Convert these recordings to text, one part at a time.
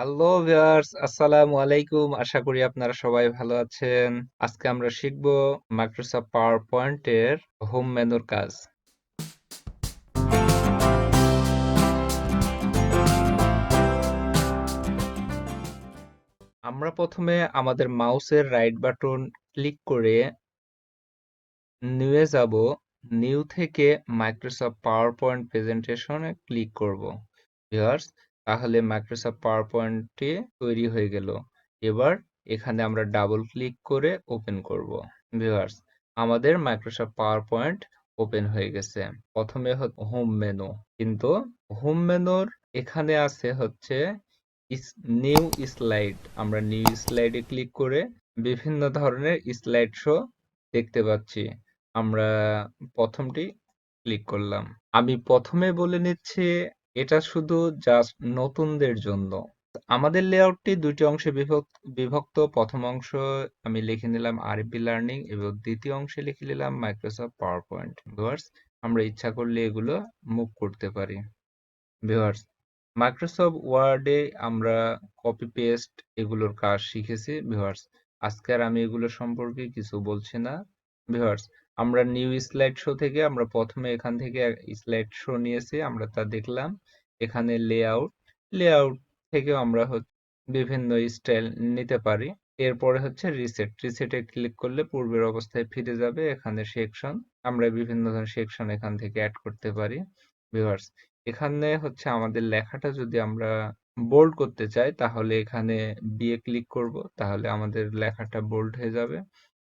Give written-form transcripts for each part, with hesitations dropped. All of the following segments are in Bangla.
হ্যালো ভিউয়ার্স, আসসালামু আলাইকুম। আশা করি আপনারা সবাই ভালো আছেন। আজকে আমরা শিখব মাইক্রোসফট পাওয়ার পয়েন্টের হোম মেনুর কাজ। আমরা প্রথমে আমাদের মাউসের রাইট বাটন ক্লিক করে নিউয়ে যাব। নিউ থেকে মাইক্রোসফট পাওয়ার পয়েন্ট প্রেজেন্টেশনে ক্লিক করব। ভিউয়ার্স, তাহলে মাইক্রোসফট পাওয়ার পয়েন্টটি তৈরি হয়ে গেল। এবার এখানে আমরা ডাবল ক্লিক করে ওপেন করব। ভিউয়ার্স, আমাদের মাইক্রোসফট পাওয়ার পয়েন্ট ওপেন হয়ে গেছে। প্রথমে হোম মেনু, কিন্তু হোম মেনুর এখানে আছে হচ্ছে নিউ স্লাইড। আমরা নিউ স্লাইডে ক্লিক করে বিভিন্ন ধরনের স্লাইড শো দেখতে পাচ্ছি। আমরা প্রথমটি ক্লিক করলাম। আমি প্রথমে বলে নিচ্ছি, এটা শুধু জাস্ট নতুনদের জন্য। আমাদের লেআউটটি দুটি অংশে বিভক্ত। প্রথম অংশ আমি লিখে নিলাম আরইবি লার্নিং এবং দ্বিতীয় অংশে লিখে নিলাম মাইক্রোসফট পাওয়ার পয়েন্ট। ভিউয়ার্স, আমরা ইচ্ছা করলে এগুলো মুভ করতে পারি। ভিউয়ার্স, মাইক্রোসফট ওয়ার্ডে আমরা কপি পেস্ট এগুলোর কাজ শিখেছি। ভিউয়ার্স, আজকে আর আমি এগুলো সম্পর্কে কিছু বলছি না। ভিউয়ার্স, আমরা নিউ স্লাইড শো থেকে আমরা প্রথমে এখান থেকে স্লাইড শো নিয়েছি, আমরা তা দেখলাম। এখানে লেআউট থেকেও আমরা বিভিন্ন স্টাইল নিতে পারি। এরপরে হচ্ছে রিসেটে ক্লিক করলে পূর্বের অবস্থায় ফিরে যাবে। এখানে সেকশন, আমরা বিভিন্ন ধরনের সেকশন এখান থেকে অ্যাড করতে পারি। ভিউয়ার্স, এখানে হচ্ছে আমাদের লেখাটা যদি আমরা বোল্ড করতে চাই, তাহলে এখানে বি এ ক্লিক করব, তাহলে আমাদের লেখাটা বোল্ড হয়ে যাবে।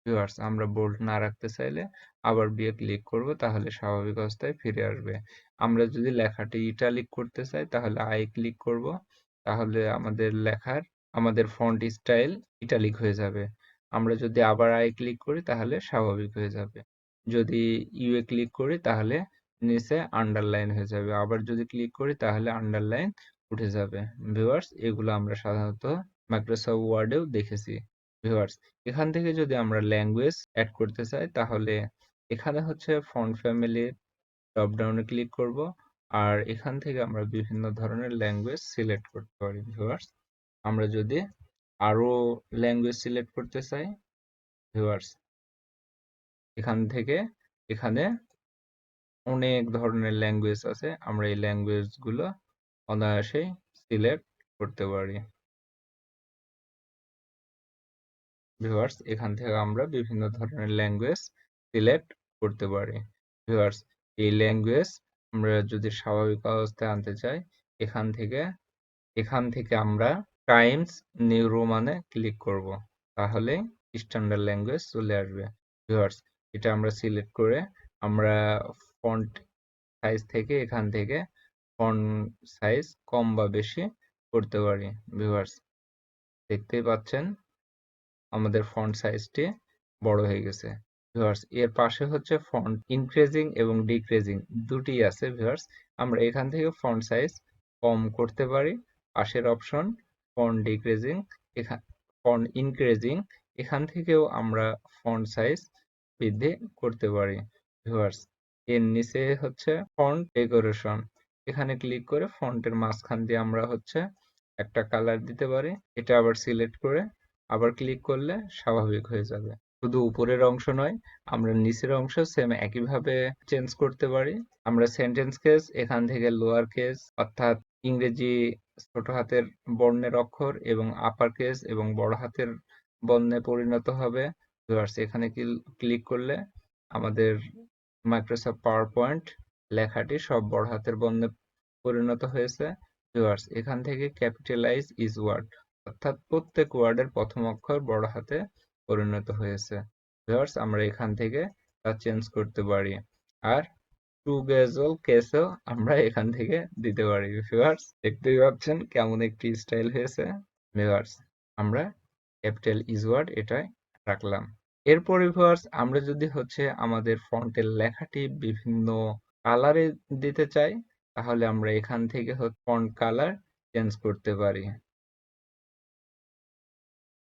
ভিউয়ার্স, আমরা বোল্ড না রাখতে চাইলে আবার বি এ ক্লিক করব, তাহলে স্বাভাবিক অবস্থায় ফিরে আসবে। আমরা যদি লেখাটি ইটালিক করতে চাই, তাহলে আই ক্লিক করব, তাহলে আমাদের ফন্ট স্টাইল ইটালিক হয়ে যাবে। আমরা যদি আবার আই ক্লিক করি, তাহলে স্বাভাবিক হয়ে যাবে। যদি ইউ এ ক্লিক করি, তাহলে নিচে আন্ডারলাইন হয়ে যাবে। আবার যদি ক্লিক করি, তাহলে আন্ডারলাইন উঠে যাবে। ভিউয়ার্স, এগুলো আমরা সাধারণত মাইক্রোসফট ওয়ার্ডেও দেখেছি। ভিউয়ার্স, এখান থেকে যদি আমরা ল্যাঙ্গুয়েজ অ্যাড করতে চাই, তাহলে এখানে হচ্ছে ফন্ট ফ্যামিলি ড্রপ ডাউনে ক্লিক করব, আর এখান থেকে আমরা বিভিন্ন ধরনের ল্যাঙ্গুয়েজ সিলেক্ট করতে পারি। ভিউয়ার্স, আমরা যদি আরো ল্যাঙ্গুয়েজ সিলেক্ট করতে চাই, ভিউয়ার্স, এখান থেকে এখানে অনেক ধরনের ল্যাঙ্গুয়েজ আছে, আমরা এই ল্যাঙ্গুয়েজ গুলো অনায়াসেই সিলেক্ট করতে পারি। ভিউয়ার্স, এখান থেকে আমরা বিভিন্ন ধরনের ল্যাঙ্গুয়েজ সিলেক্ট করতে পারি। ভিউয়ার্স, এই ল্যাঙ্গুয়েজ আমরা যদি স্বাভাবিক অবস্থায় আনতে চাই, এখান থেকে আমরা টাইমস নিউ রোমানে ক্লিক করব, তাহলে স্ট্যান্ডার্ড ল্যাঙ্গুয়েজ চলে আসবে। ভিউয়ার্স, এটা আমরা সিলেক্ট করে আমরা ফন্ট সাইজ থেকে এখান থেকে ফন্ট সাইজ কম বা বেশি করতে পারি। ভিউয়ার্স, দেখতেই পাচ্ছেন আমাদের ফন্ট সাইজটি বড় হয়ে গেছে। ভিউয়ার্স, এর পাশে হচ্ছে ফন্ট ইনক্রিজিং এবং ডিক্রিজিং দুটি আছে। ভিউয়ার্স, আমরা এখান থেকে ফন্ট সাইজ কম করতে পারি। পাশের option font decreasing, font increasing, এখান থেকেও আমরা ফন্ট সাইজ বৃদ্ধি করতে পারি। ভিউয়ার্স, এর নিচে হচ্ছে ফন্ট ডেকোরেশন, এখানে ক্লিক করে ফন্টের মাঝখান দিয়ে আমরা হচ্ছে একটা কালার দিতে পারি। এটা আবার সিলেক্ট করে আবার ক্লিক করলে স্বাভাবিক হয়ে যাবে। শুধু উপরের অংশ নয়, আমরা নিচের অংশ সেম একইভাবে চেঞ্জ করতে পারি। আমরা সেন্টেন্স কেস এখান থেকে লোয়ার কেস, অর্থাৎ ইংরেজি ছোট হাতের বর্ণের অক্ষর এবং আপার কেস এবং বড় হাতের বর্ণে পরিণত হবে। ভিউয়ার্স, এখানে ক্লিক করলে আমাদের মাইক্রোসফট পাওয়ার পয়েন্ট লেখাটি সব বড় হাতের বর্ণে পরিণত হয়েছে। ভিউয়ার্স, এখান থেকে ক্যাপিটালাইজ ইজ ওয়ার্ড, অর্থাৎ প্রত্যেক ওয়ার্ডের প্রথম অক্ষর বড় হাতে পরিণত হয়েছে। ভিউয়ার্স, আমরা এখান থেকে তা চেঞ্জ করতে পারি। আর টু গেজল কেসও আমরা এখান থেকে দিতে পারি। ভিউয়ার্স, দেখতেই পাচ্ছেন কেমন একটি স্টাইল হয়েছে। ভিউয়ার্স, আমরা ক্যাপিটাল ইজ ওয়ার্ড এটাই রাখলাম। এরপরে ভিউয়ার্স, আমরা যদি হচ্ছে আমাদের ফন্টের লেখাটি বিভিন্ন কালারে দিতে চাই, তাহলে আমরা এখান থেকে ফন্ট কালার চেঞ্জ করতে পারি।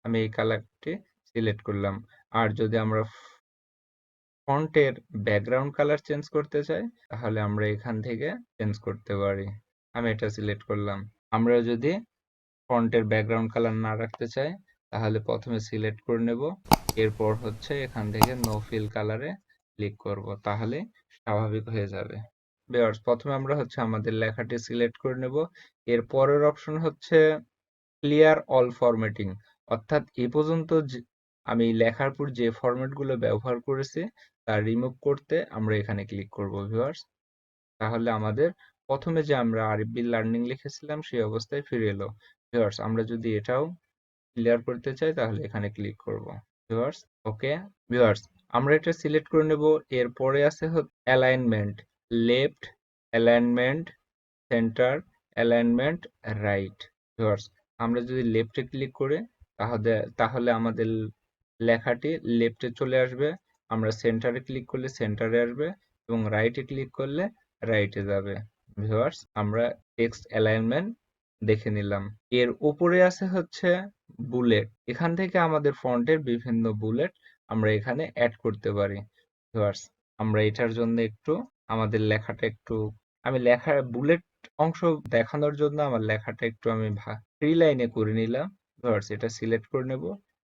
আমি এই কালারটি সিলেক্ট করলাম। আর যদি আমরা ফন্টের ব্যাকগ্রাউন্ড কালার চেঞ্জ করতে চাই, তাহলে আমরা এখান থেকে চেঞ্জ করতে পারি। আমি এটা সিলেক্ট করলাম। আমরা যদি ফন্টের ব্যাকগ্রাউন্ড কালার না রাখতে চাই তাহলে প্রথমে সিলেক্ট করে নেব, এরপর হচ্ছে এখান থেকে নো ফিল কালারে ক্লিক করব, তাহলে স্বাভাবিক হয়ে যাবে। ভিউয়ার্স, প্রথমে আমরা হচ্ছে আমাদের লেখাটি সিলেক্ট করে নেব। এর পরের অপশন হচ্ছে ক্লিয়ার অল ফরম্যাটিং, অর্থাৎ এ পর্যন্ত আমি লেখার পর যে ফরম্যাটগুলো ব্যবহার করেছি তা রিমুভ করতে আমরা এখানে ক্লিক করব ভিউয়ার্স। তাহলে আমাদের প্রথমে যে আমরা আরএফবি লার্নিং লিখেছিলাম সেই অবস্থায় ফিরে এলো। ভিউয়ার্স, আমরা যদি এটাও ক্লিয়ার করতে চাই তাহলে এখানে ক্লিক করব ভিউয়ার্স। ওকে ভিউয়ার্স, আমরা এটা সিলেক্ট করে নেব। এরপরে আছে alignment, left alignment, centre alignment, right. Viewers, আমরা যদি লেফটে ক্লিক করি তাহলে আমাদের লেখাটি লেফটে চলে আসবে, আমরা সেন্টারে ক্লিক করলে সেন্টারে আসবে এবং রাইটে ক্লিক করলে রাইটে যাবে। ভিউয়ার্স, আমরা টেক্সট অ্যালাইনমেন্ট দেখে নিলাম। এর উপরে আছে হচ্ছে বুলেট, এখান থেকে আমাদের ফন্টের বিভিন্ন বুলেট আমরা এখানে অ্যাড করতে পারি। ভিউয়ার্স, আমরা এটার জন্য একটু আমাদের লেখাটা একটু আমি লেখার বুলেট অংশ দেখানোর জন্য আমার লেখাটা একটু আমি থ্রি লাইনে করে নিলাম। ভিউয়ার্স, এটা সিলেক্ট করে নেব,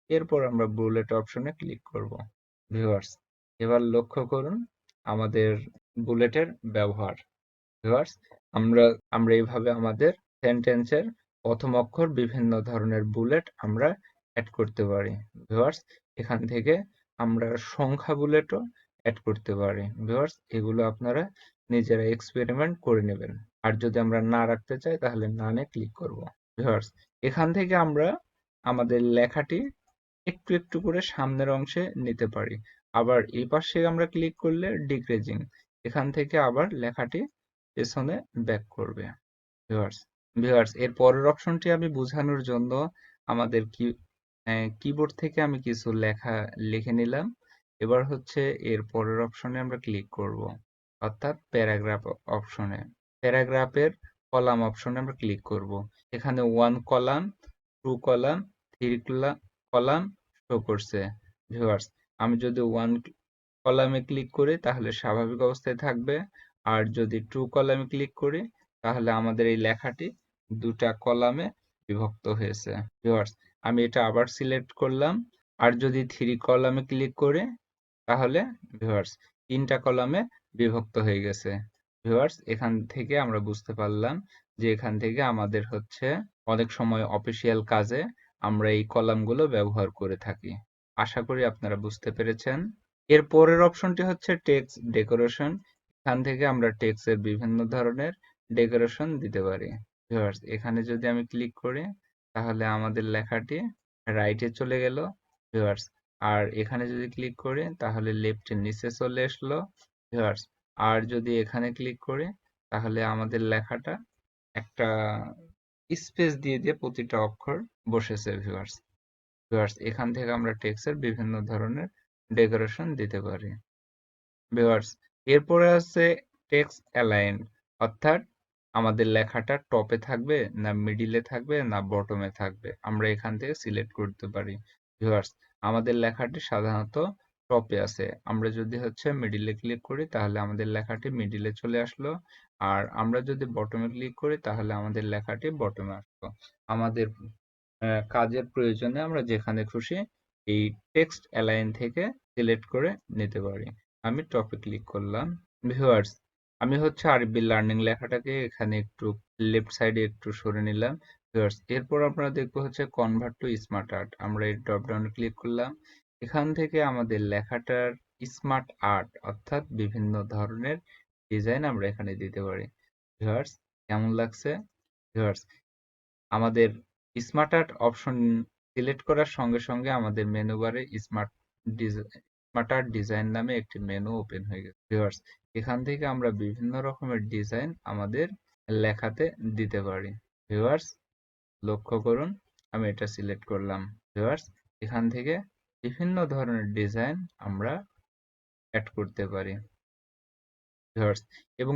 এরপর আমরা বুলেট অপশনে ক্লিক করব। ভিউয়ার্স, এবার লক্ষ্য করুন আমাদের বুলেটের ব্যবহার। ভিউয়ার্স, আমরা আমরা এইভাবে আমাদের সেন্টেন্সের প্রথম অক্ষর বিভিন্ন ধরনের বুলেট আমরা অ্যাড করতে পারি। ভিউয়ার্স, এখান থেকে আমরা সংখ্যা বুলেটও অ্যাড করতে পারি। ভিউয়ার্স, এগুলো আপনারা নিজেরা এক্সপেরিমেন্ট করে নেবেন। আর যদি আমরা না রাখতে চাই তাহলে নানে ক্লিক করব। ভিউয়ার্স, এখান থেকে আমরা আমাদের লেখাটি একটু একটু করে সামনের অংশে নিতে পারি। আবার এই পাশে আমরা ক্লিক করলে ডিক্রিজিং, এখান থেকে আবার লেখাটি পেছনে ব্যাক করবে। ভিউয়ার্স ভিউয়ার্স এর পরের অপশনটি আমি বোঝানোর জন্য আমাদের কিবোর্ড থেকে আমি কিছু লেখা লিখে নিলাম। এবার হচ্ছে এর পরের অপশনে আমরা ক্লিক করব, অর্থাৎ প্যারাগ্রাফ অপশনে। প্যারাগ্রাফের কলাম অপশনে আমরা ক্লিক করব। এখানে 1 কলাম, 2 কলাম, 3 কলাম শো করছে। ভিউয়ার্স, আমি যদি 1 কলামে ক্লিক করি তাহলে স্বাভাবিক অবস্থায় থাকবে, আর যদি 2 কলামে ক্লিক করি তাহলে আমাদের এই লেখাটি 2টা কলামে বিভক্ত হয়েছে। ভিউয়ার্স, আমি এটা আবার সিলেক্ট করলাম, আর যদি 3 কলামে ক্লিক করি তাহলে ভিউয়ার্স 3টা কলামে বিভক্ত হয়ে গেছে। ভিউয়ার্স, এখান থেকে আমরা বুঝতে পারলাম যে এখান থেকে আমাদের হচ্ছে অনেক সময় অফিসিয়াল কাজে আমরা এই কলামগুলো ব্যবহার করে থাকি। আশা করি আপনারা বুঝতে পেরেছেন। এর পরের অপশনটি হচ্ছে টেক্সট ডেকোরেশন, এখান থেকে আমরা টেক্সটের বিভিন্ন ধরনের ডেকোরেশন দিতে পারি। ভিউয়ার্স, এখানে যদি আমি ক্লিক করি তাহলে আমাদের লেখাটি রাইটে চলে গেল। ভিউয়ার্স, আর এখানে যদি ক্লিক করি তাহলে লেফটের নিচে চলে আসলো। ভিউয়ার্স, আর যদি এখানে ক্লিক করি তাহলে আমাদের লেখাটা একটা স্পেস দিয়ে দিয়ে প্রতিটা অক্ষর বসেছে। ভিউয়ার্স ভিউয়ার্স এখান থেকে আমরা টেক্সটের বিভিন্ন ধরনের ডেকোরেশন দিতে পারি। ভিউয়ার্স, এরপরে আছে টেক্সট অ্যালাইন, অর্থাৎ আমাদের লেখাটা টপে থাকবে না মিডিলে থাকবে না বটমে থাকবে, আমরা এখান থেকে সিলেক্ট করতে পারি। ভিউয়ার্স, আমাদের লেখাটি সাধারণত টপে আছে, আমরা যদি হচ্ছে মিডিলে ক্লিক করি তাহলে আমাদের লেখাটি মিডিলে চলে আসলো, আর আমরা যদি বটমে ক্লিক করি তাহলে আমাদের লেখাটি বটমে আসলো। আমাদের কাজের প্রয়োজনে আমরা যেখানে খুশি এই টেক্সট অ্যালাইন থেকে সিলেক্ট করে নিতে পারি। আমি টপে ক্লিক করলাম। ভিউয়ার্স, আমি হচ্ছে আরবি লার্নিং লেখাটাকে এখানে একটু লেফট সাইডে একটু সরে নিলাম। ভিউয়ার্স, এরপর আমরা দেখবো হচ্ছে কনভার্ট টু স্মার্ট আর্ট, আমরা এই ড্রপ ডাউনে ক্লিক করলাম। এখান থেকে আমাদের লেখাটার স্মার্ট আর্ট অর্থাৎ বিভিন্ন ধরনের ডিজাইন আমরা এখানে দিতে পারি। ভিউয়ার্স, কেমন লাগছে? ভিউয়ার্স, আমাদের স্মার্ট আর্ট অপশন সিলেক্ট করার সঙ্গে সঙ্গে আমাদের মেনু বারে স্মার্ট আর্ট ডিজাইন নামে একটি মেনু ওপেন হয়ে গেছে। ভিউয়ার্স, এখান থেকে আমরা বিভিন্ন রকমের ডিজাইন আমাদের লেখাতে দিতে পারি। ভিউয়ার্স, লক্ষ্য করুন আমি এটা সিলেক্ট করলাম। ভিউয়ার্স, এখান থেকে বিভিন্ন ধরনের ডিজাইন আমরা অ্যাড করতে পারি। ভিউয়ার্স, এবং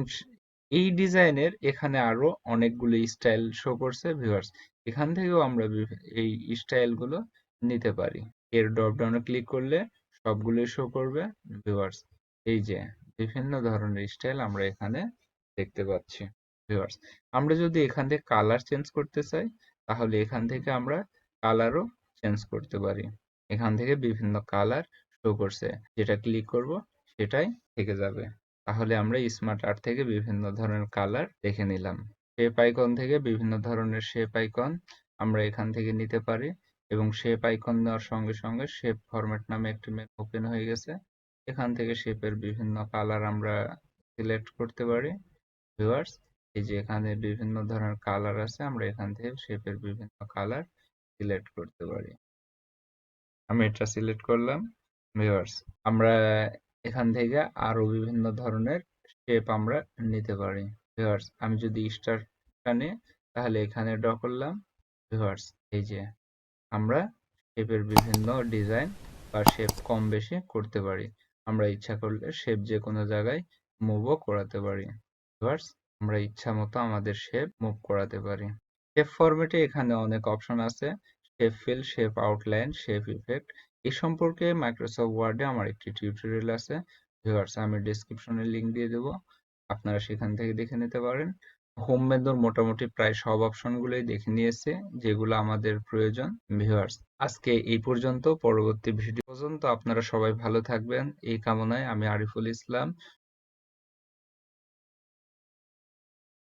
এই ডিজাইনের এখানে আরো অনেকগুলো স্টাইল শো করছে। ভিউয়ার্স, এখান থেকেও আমরা এই স্টাইলগুলো নিতে পারি। এর ড্রপ ডাউনে ক্লিক করলে সবগুলোই শো করবে। ভিউয়ার্স, এই যে বিভিন্ন ধরনের স্টাইল আমরা এখানে দেখতে পাচ্ছি। ভিউয়ার্স, আমরা যদি এখান থেকে কালার চেঞ্জ করতে চাই তাহলে এখান থেকে আমরা কালারও চেঞ্জ করতে পারি। এখান থেকে বিভিন্ন কালার শো করছে, যেটা ক্লিক করব সেটাই থেকে যাবে। তাহলে আমরা স্মার্ট আর্ট থেকে বিভিন্ন ধরনের কালার দেখে নিলাম। শেপ আইকন থেকে বিভিন্ন ধরনের শেপ আইকন আমরা এখান থেকে নিতে পারি এবং শেপ আইকন নেওয়ার সঙ্গে সঙ্গে শেপ ফরম্যাট নামে একটি মেনু ওপেন হয়ে গেছে। এখান থেকে শেপের বিভিন্ন কালার আমরা সিলেক্ট করতে পারি। ভিউয়ার্স, এই যে এখানে বিভিন্ন ধরনের কালার আছে, আমরা এখান থেকে শেপের বিভিন্ন কালার সিলেক্ট করতে পারি। আমি এটা সিলেক্ট করলাম। ভিউয়ার্স, আমরা এখান থেকে আরো বিভিন্ন ধরনের শেপ আমরা নিতে পারি। ভিউয়ার্স, আমি যদি স্টার টানি তাহলে এখানে ড্র করলাম। ভিউয়ার্স, এই যে আমরা শেপের বিভিন্ন ডিজাইন বা শেপ কম বেশি করতে পারি। আমরা ইচ্ছা করলে শেপ যে কোনো জায়গায় মুভও করাতে পারি। ভিউয়ার্স, আমরা ইচ্ছা মতো আমাদের শেপ মুভ করাতে পারি। শেপ ফরম্যাটে এখানে অনেক অপশন আছে। Shape feel, shape outline, shape effect. এই সম্পর্কে মাইক্রোসফট ওয়ার্ডে আমার একটি টিউটোরিয়াল আছে। ভিউয়ার্স, আমি ডেসক্রিপশনে লিংক দিয়ে দেবো, আপনারা সেখান থেকে দেখে নিতে পারেন। হোম মেনুর মোটামুটি প্রায় সব অপশনগুলোই দেখে নিয়েছে, যেগুলো আমাদের প্রয়োজন। ভিউয়ার্স, আজকে এই পর্যন্ত। পরবর্তী ভিডিও পর্যন্ত আপনারা সবাই ভালো থাকবেন এই কামনায় আমি আরিফুল ইসলাম